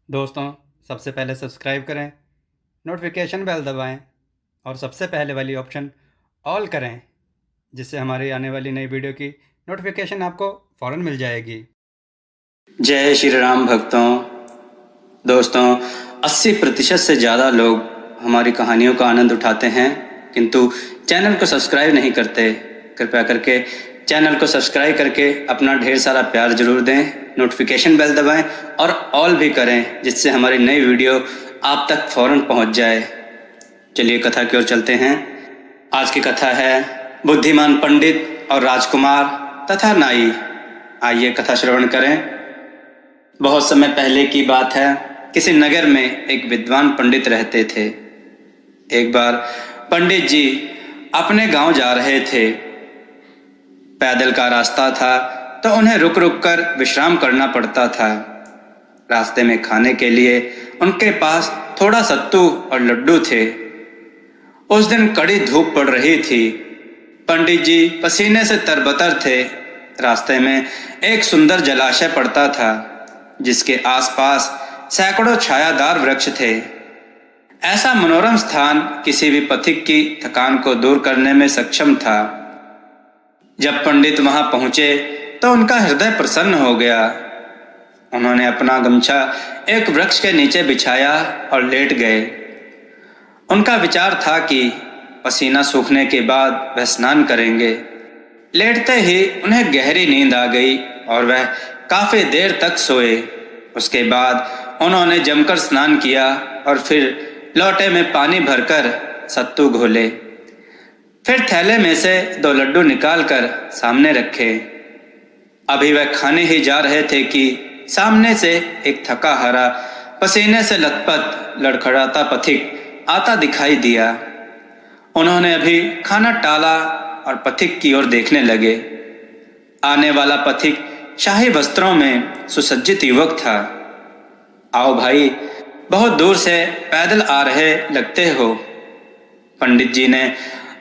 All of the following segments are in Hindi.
दोस्तों, सबसे पहले सब्सक्राइब करें, नोटिफिकेशन बेल दबाएं और सबसे पहले वाली ऑप्शन ऑल करें, जिससे हमारी आने वाली नई वीडियो की नोटिफिकेशन आपको फ़ौरन मिल जाएगी। जय श्री राम भक्तों। दोस्तों, 80% से ज़्यादा लोग हमारी कहानियों का आनंद उठाते हैं, किंतु चैनल को सब्सक्राइब नहीं करते। कृपया करके चैनल को सब्सक्राइब करके अपना ढेर सारा प्यार जरूर दें, नोटिफिकेशन बेल दबाएं और ऑल भी करें, जिससे हमारी नई वीडियो आप तक फ़ौरन पहुंच जाए। चलिए कथा की ओर चलते हैं। आज की कथा है बुद्धिमान पंडित और राजकुमार तथा नाई। आइए कथा श्रवण करें। बहुत समय पहले की बात है। किसी नगर में एक विद्वान पंडित रहते थे। एक बार पंडित जी अपने गांव जा रहे थे। पैदल का रास्ता था, तो उन्हें रुक रुक कर विश्राम करना पड़ता था। रास्ते में खाने के लिए उनके पास थोड़ा सत्तू और लड्डू थे। उस दिन कड़ी धूप पड़ रही थी। पंडित जी पसीने से तरबतर थे। रास्ते में एक सुंदर जलाशय पड़ता था, जिसके आसपास सैकड़ों छायादार वृक्ष थे। ऐसा मनोरम स्थान किसी भी पथिक की थकान को दूर करने में सक्षम था। जब पंडित वहां पहुंचे तो उनका हृदय प्रसन्न हो गया। उन्होंने अपना गमछा एक वृक्ष के नीचे बिछाया और लेट गए। उनका विचार था कि पसीना सूखने के बाद वह स्नान करेंगे। लेटते ही उन्हें गहरी नींद आ गई और वह काफी देर तक सोए। उसके बाद उन्होंने जमकर स्नान किया और फिर लोटे में पानी भरकर सत्तू घोले। फिर थैले में से 2 लड्डू निकालकर सामने रखे। अभी वह खाने ही जा रहे थे कि सामने से एक थका हारा, पसीने से लथपथ, लड़खड़ाता पथिक आता दिखाई दिया। उन्होंने अभी खाना टाला और पथिक की ओर देखने लगे। आने वाला पथिक शाही वस्त्रों में सुसज्जित युवक था। आओ भाई, बहुत दूर से पैदल आ रहे लगते हो। पंडित जी ने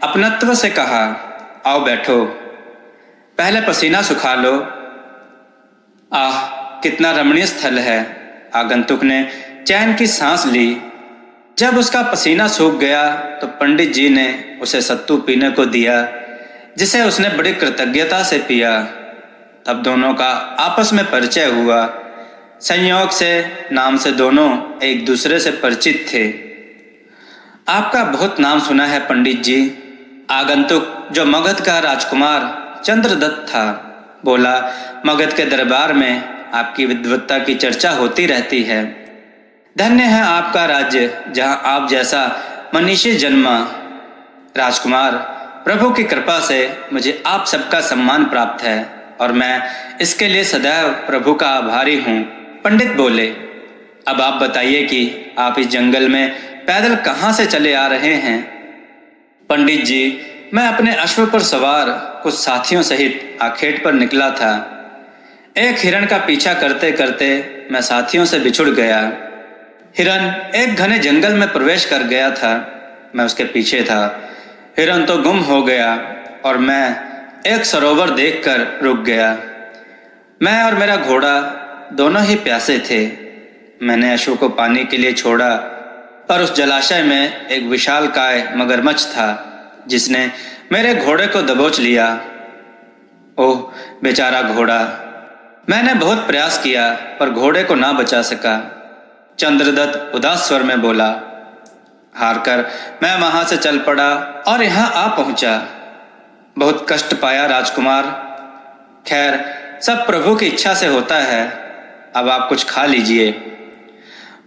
अपनत्व से कहा, आओ बैठो, पहले पसीना सुखा लो। आह, कितना रमणीय स्थल है। आगंतुक ने चैन की सांस ली। जब उसका पसीना सूख गया तो पंडित जी ने उसे सत्तू पीने को दिया, जिसे उसने बड़ी कृतज्ञता से पिया। तब दोनों का आपस में परिचय हुआ। संयोग से नाम से दोनों एक दूसरे से परिचित थे। आपका बहुत नाम सुना है पंडित जी। आगंतुक, जो मगध का राजकुमार चंद्रदत्त था, बोला, मगध के दरबार में आपकी विद्वत्ता की चर्चा होती रहती है। धन्य है आपका राज्य, जहां आप जैसा मनीषी जन्मा। राजकुमार, प्रभु की कृपा से मुझे आप सबका सम्मान प्राप्त है और मैं इसके लिए सदैव प्रभु का आभारी हूँ। पंडित बोले, अब आप बताइए कि आप इस जंगल में पैदल कहाँ से चले आ रहे हैं। पंडित जी, मैं अपने अश्व पर सवार कुछ साथियों सहित आखेट पर निकला था। एक हिरण का पीछा करते करते मैं साथियों से बिछुड़ गया। हिरण एक घने जंगल में प्रवेश कर गया था। मैं उसके पीछे था। हिरण तो गुम हो गया और मैं एक सरोवर देखकर रुक गया। मैं और मेरा घोड़ा दोनों ही प्यासे थे। मैंने अश्व को पानी के लिए छोड़ा, पर उस जलाशय में एक विशालकाय मगरमच्छ था, जिसने मेरे घोड़े को दबोच लिया। ओह बेचारा घोड़ा! मैंने बहुत प्रयास किया पर घोड़े को ना बचा सका। चंद्रदत्त उदास स्वर में बोला। हारकर मैं वहां से चल पड़ा और यहाँ आ पहुंचा। बहुत कष्ट पाया राजकुमार। खैर, सब प्रभु की इच्छा से होता है। अब आप कुछ खा लीजिए।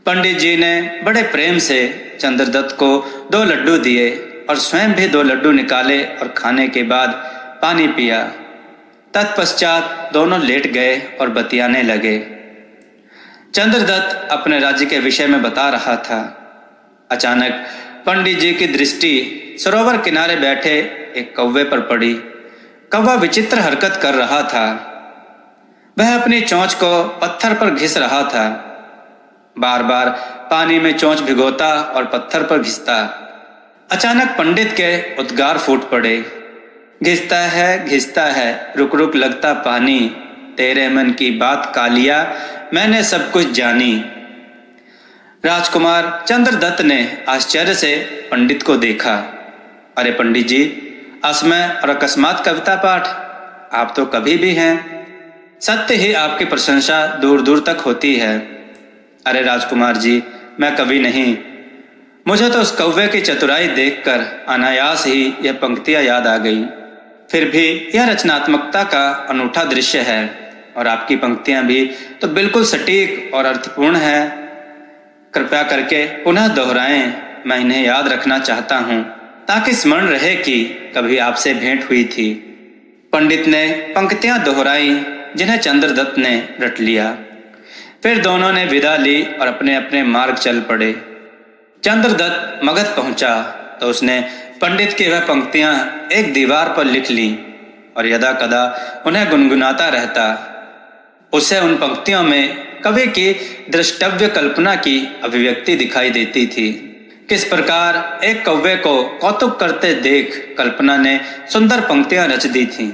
पंडित जी ने बड़े प्रेम से चंद्रदत्त को 2 लड्डू दिए और स्वयं भी 2 लड्डू निकाले और खाने के बाद पानी पिया। तत्पश्चात दोनों लेट गए और बतियाने लगे। चंद्रदत्त अपने राज्य के विषय में बता रहा था। अचानक पंडित जी की दृष्टि सरोवर किनारे बैठे एक कौवे पर पड़ी। कौवा विचित्र हरकत कर रहा था। वह अपनी चोंच को पत्थर पर घिस रहा था। बार बार पानी में चोंच भिगोता और पत्थर पर घिसता। अचानक पंडित के उद्गार फूट पड़े। घिसता है, रुक रुक लगता पानी, तेरे मन की बात कालिया, मैंने सब कुछ जानी। राजकुमार चंद्रदत्त ने आश्चर्य से पंडित को देखा। अरे पंडित जी, असमय और अकस्मात कविता पाठ आप तो कभी भी हैं। सत्य ही आपकी प्रशंसा दूर दूर तक होती है। अरे राजकुमार जी, मैं कवि नहीं। मुझे तो उस कौवे की चतुराई देखकर अनायास ही यह पंक्तियां याद आ गई। फिर भी यह रचनात्मकता का अनूठा दृश्य है और आपकी पंक्तियां भी तो बिल्कुल सटीक और अर्थपूर्ण है। कृपया करके पुनः दोहराएं, मैं इन्हें याद रखना चाहता हूं ताकि स्मरण रहे कि कभी आपसे भेंट हुई थी। पंडित ने पंक्तियां दोहराई जिन्हें चंद्रदत्त ने रट लिया। फिर दोनों ने विदा ली और अपने अपने मार्ग चल पड़े। चंद्रदत्त मगध पहुंचा तो उसने पंडित की वह पंक्तियां एक दीवार पर लिख ली और यदा कदा उन्हें गुनगुनाता रहता। उसे उन पंक्तियों में कवि की दृष्टव्य कल्पना की अभिव्यक्ति दिखाई देती थी। किस प्रकार एक कौवे को कौतुक करते देख कल्पना ने सुंदर पंक्तियां रच दी थीं।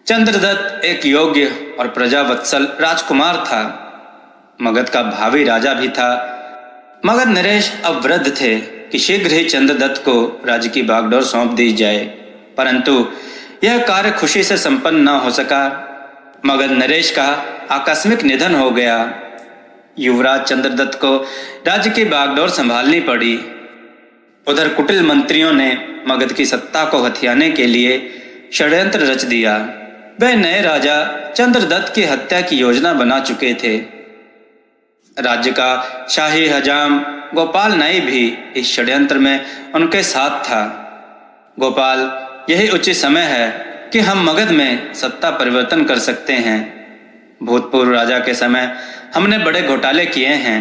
चंद्रदत्त एक योग्य और प्रजावत्सल राजकुमार था, मगध का भावी राजा भी था। मगध नरेश अब वृद्ध थे कि शीघ्र ही चंद्रदत्त को राज्य की बागडोर सौंप दी जाए, परंतु यह कार्य खुशी से संपन्न न हो सका। मगध नरेश का आकस्मिक निधन हो गया। युवराज चंद्रदत्त को राज्य की बागडोर संभालनी पड़ी। उधर कुटिल मंत्रियों ने मगध की सत्ता को हथियाने के लिए षड्यंत्र रच दिया। वे नए राजा चंद्रदत्त की हत्या की योजना बना चुके थे। राज्य का शाही हजाम गोपाल नाई भी इस षड्यंत्र में उनके साथ था। गोपाल, यही उचित समय है कि हम मगध में सत्ता परिवर्तन कर सकते हैं। भूतपूर्व राजा के समय हमने बड़े घोटाले किए हैं।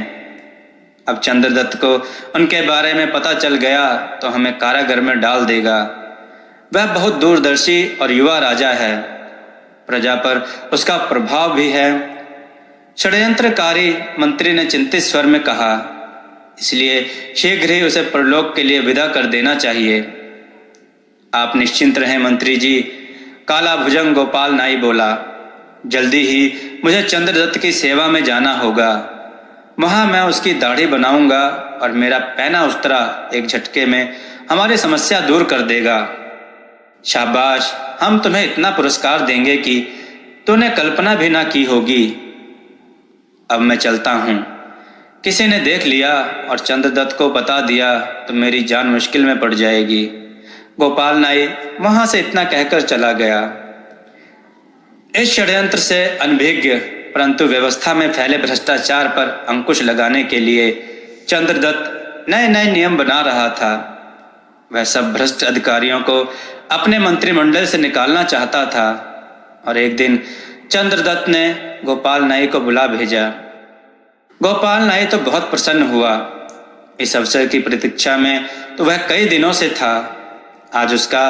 अब चंद्रदत्त को उनके बारे में पता चल गया तो हमें कारागार में डाल देगा। वह बहुत दूरदर्शी और युवा राजा है, प्रजा पर उसका प्रभाव भी है। षड्यंत्रकारी मंत्री ने चिंतित स्वर में कहा, इसलिए शीघ्र ही उसे परलोक के लिए विदा कर देना चाहिए। आप निश्चिंत रहें मंत्री जी, काला भुजंग गोपाल नाई बोला। जल्दी ही मुझे चंद्रदत्त की सेवा में जाना होगा। वहां मैं उसकी दाढ़ी बनाऊंगा और मेरा पैना उस्तरा एक झटके में हमारी समस्या दूर कर देगा। शाबाश, हम तुम्हें इतना पुरस्कार देंगे कि तूने कल्पना भी ना की होगी। अब मैं चलता हूँ। किसी ने देख लिया और चंद्रदत्त को बता दिया तो मेरी जान मुश्किल में पड़ जाएगी। गोपाल नाई वहां से इतना कहकर चला गया। इस षड्यंत्र से अनभिज्ञ परंतु व्यवस्था में फैले भ्रष्टाचार पर अंकुश लगाने के लिए चंद्रदत्त नए नए नियम बना रहा था। वह सब भ्रष्ट अधिकारियों को अपने मंत्रिमंडल से निकालना चाहता था और एक दिन चंद्रदत्त ने गोपाल नाई को बुला भेजा। गोपाल नाई तो बहुत प्रसन्न हुआ। इस अवसर की प्रतीक्षा में तो वह कई दिनों से था। आज उसका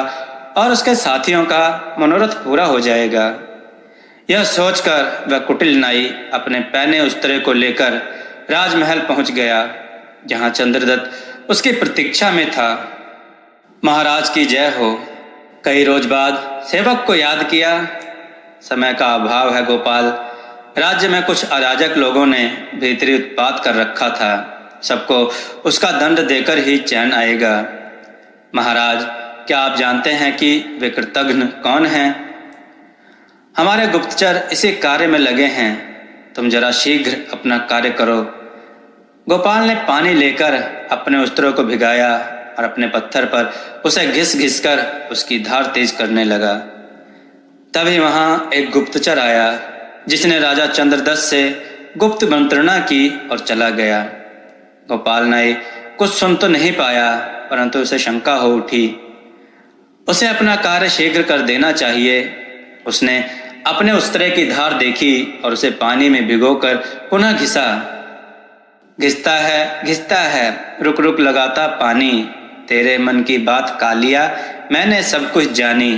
और उसके साथियों का मनोरथ पूरा हो जाएगा। यह सोचकर वह कुटिल नाई अपने पैने उस्तरे को लेकर राजमहल पहुंच गया, जहां चंद्रदत्त उसकी प्रतीक्षा में था। महाराज की जय हो। कई रोज बाद सेवक को याद किया। समय का अभाव है गोपाल। राज्य में कुछ अराजक लोगों ने भीतरी उत्पात कर रखा था। सबको उसका दंड देकर ही चैन आएगा। महाराज, क्या आप जानते हैं कि वे कृतघ्न कौन हैं? हमारे गुप्तचर इसी कार्य में लगे हैं। तुम जरा शीघ्र अपना कार्य करो। गोपाल ने पानी लेकर अपने उस्तरों को भिगाया और अपने पत्थर पर उसे घिस घिस कर उसकी धार तेज करने लगा। तभी वहां एक गुप्तचर आया, जिसने राजा चंद्रदत्त से गुप्त मंत्रणा की और चला गया। गोपाल नाई कुछ सुन तो नहीं पाया, परंतु उसे शंका हो उठी। उसे अपना कार्य शीघ्र कर देना चाहिए। उसने अपने उस्तरे की धार देखी और उसे पानी में भिगोकर पुनः घिसा। घिसता है, रुक रुक लगाता पानी, तेरे मन की बात कालिया, मैंने सब कुछ जानी।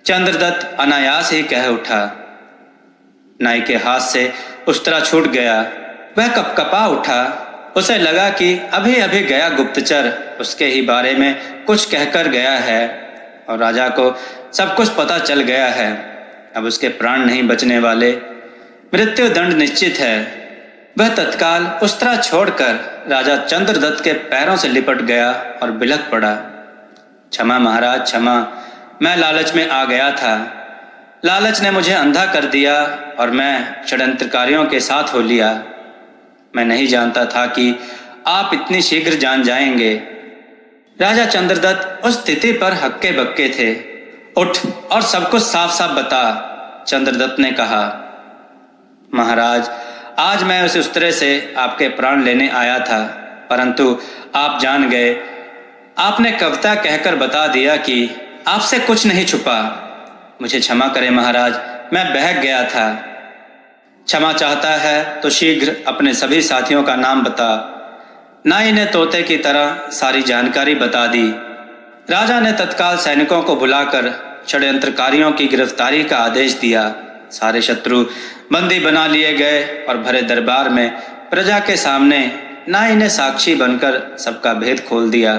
चंद्रदत्त अनायास ही कह उठा। नाई के हाथ से उस्तरा छूट गया। वह कपकपा उठा। उसे लगा कि अभी अभी गया गुप्तचर उसके ही बारे में कुछ कहकर गया है और राजा को सब कुछ पता चल गया है। अब उसके प्राण नहीं बचने वाले, मृत्यु दंड निश्चित है। वह तत्काल उस्तरा छोड़कर राजा चंद्रदत्त के पैरों से लिपट गया और बिलख पड़ा। क्षमा महाराज, क्षमा, मैं लालच में आ गया था। लालच ने मुझे अंधा कर दिया और मैं षड्यंत्रकारियों के साथ हो लिया। मैं नहीं जानता था कि आप इतनी शीघ्र जान जाएंगे। राजा चंद्रदत्त उस स्थिति पर हक्के बक्के थे। उठ और सब कुछ साफ साफ बता, चंद्रदत्त ने कहा। महाराज, आज मैं उस उस्तरे से आपके प्राण लेने आया था, परंतु आप जान गए। आपने कविता कहकर बता दिया कि आपसे कुछ नहीं छुपा। मुझे क्षमा करें महाराज, मैं बहक गया था। क्षमा चाहता है तो शीघ्र अपने सभी साथियों का नाम बता। नाई ने तोते की तरह सारी जानकारी बता दी। राजा ने तत्काल सैनिकों को बुलाकर षड्यंत्रकारियों की गिरफ्तारी का आदेश दिया। सारे शत्रु बंदी बना लिए गए और भरे दरबार में प्रजा के सामने नाई ने साक्षी बनकर सबका भेद खोल दिया।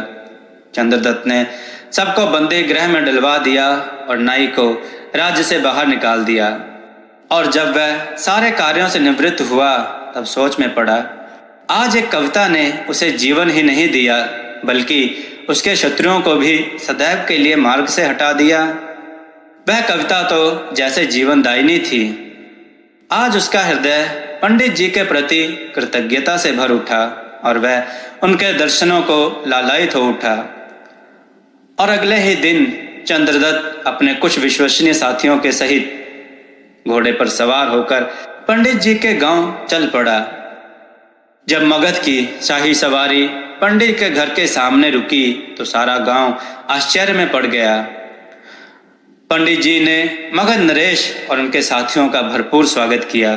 चंद्रदत्त ने सबको बंदी गृह में डलवा दिया और नाई को राज्य से बाहर निकाल दिया। और जब वह सारे कार्यों से निवृत्त हुआ तब सोच में पड़ा, आज एक कविता ने उसे जीवन ही नहीं दिया बल्कि उसके शत्रुओं को भी सदैव के लिए मार्ग से हटा दिया। वह कविता तो जैसे जीवनदायिनी थी। आज उसका हृदय पंडित जी के प्रति कृतज्ञता से भर उठा और वह उनके दर्शनों को लालायित हो उठा। और अगले ही दिन चंद्रदत्त अपने कुछ विश्वसनीय साथियों के सहित घोड़े पर सवार होकर पंडित जी के गांव चल पड़ा। जब मगध की शाही सवारी पंडित के घर के सामने रुकी तो सारा गांव आश्चर्य में पड़ गया। पंडित जी ने मगध नरेश और उनके साथियों का भरपूर स्वागत किया।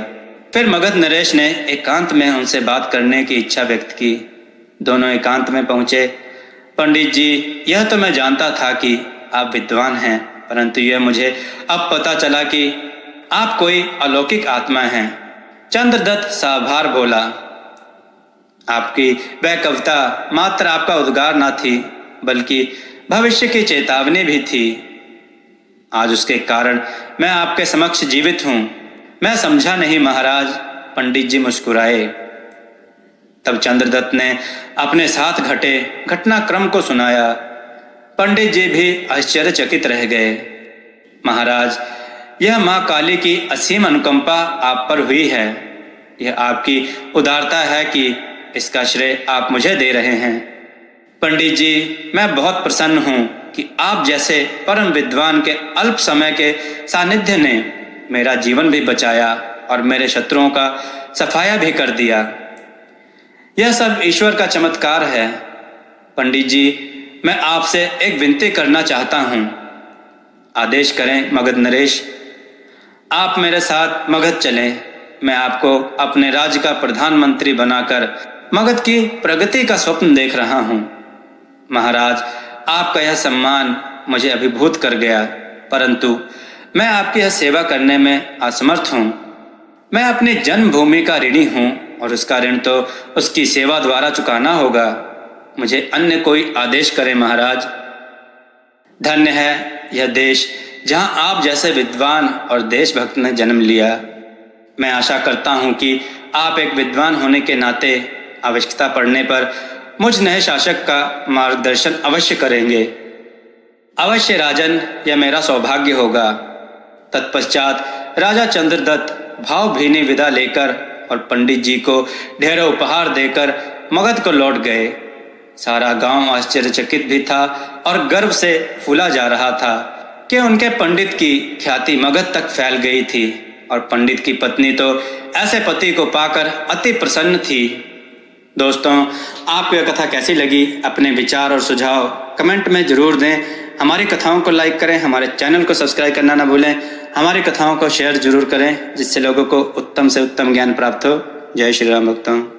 फिर मगध नरेश ने एकांत में उनसे बात करने की इच्छा व्यक्त की। दोनों एकांत में पहुंचे। पंडित जी, यह तो मैं जानता था कि आप विद्वान हैं, परंतु यह मुझे अब पता चला कि आप कोई अलौकिक आत्मा हैं। चंद्रदत्त साभार बोला, आपकी वह कविता मात्र आपका उद्गार न थी बल्कि भविष्य की चेतावनी भी थी। आज उसके कारण मैं आपके समक्ष जीवित हूं। मैं समझा नहीं महाराज, पंडित जी मुस्कुराए। तब चंद्रदत्त ने अपने साथ घटे घटनाक्रम को सुनाया। पंडित जी भी आश्चर्यचकित रह गए। महाराज, यह माँ काली की असीम अनुकंपा आप पर हुई है। यह आपकी उदारता है कि इसका श्रेय आप मुझे दे रहे हैं। पंडित जी, मैं बहुत प्रसन्न हूँ कि आप जैसे परम विद्वान के अल्प समय के सानिध्य ने मेरा जीवन भी बचाया और मेरे शत्रुओं का सफाया भी कर दिया। यह सब ईश्वर का चमत्कार है। पंडित जी, मैं आपसे एक विनती करना चाहता हूँ। आदेश करें मगध नरेश। आप मेरे साथ मगध चलें। मैं आपको अपने राज्य का प्रधानमंत्री बनाकर मगध की प्रगति का स्वप्न देख रहा हूँ। महाराज, आपका यह सम्मान मुझे अभिभूत कर गया, परंतु मैं आपकी यह सेवा करने में असमर्थ हूँ। मैं अपनी जन्मभूमि का ऋणी हूँ और उसका ऋण तो उसकी सेवा द्वारा चुकाना होगा। मुझे अन्य कोई आदेश करें महाराज। धन्य है यह देश जहाँ आप जैसे विद्वान और देशभक्त ने जन्म लिया। मैं आशा करता हूँ कि आप एक विद्वान होने के नाते आवश्यकता पड़ने पर मुझ नए शासक का मार्गदर्शन अवश्य करेंगे। अवश्य राजन, यह मेरा सौभाग्य होगा। तत्पश्चात राजा चंद्रदत्त भावभीनी विदा लेकर और पंडित जी को ढेरों उपहार देकर मगध को लौट गए। सारा गांव आश्चर्यचकित भी था और गर्व से फूला जा रहा था कि उनके पंडित की ख्याति मगध तक फैल गई थी और पंडित की पत्नी तो ऐसे पति को पाकर अति प्रसन्न थी। दोस्तों, आपको यह कथा कैसी लगी? अपने विचार और सुझाव कमेंट में जरूर दें। हमारी कथाओं को लाइक करें, हमारे चैनल को सब्सक्राइब करना ना भूलें। हमारी कथाओं को शेयर जरूर करें जिससे लोगों को उत्तम से उत्तम ज्ञान प्राप्त हो। जय श्री राम भक्तों।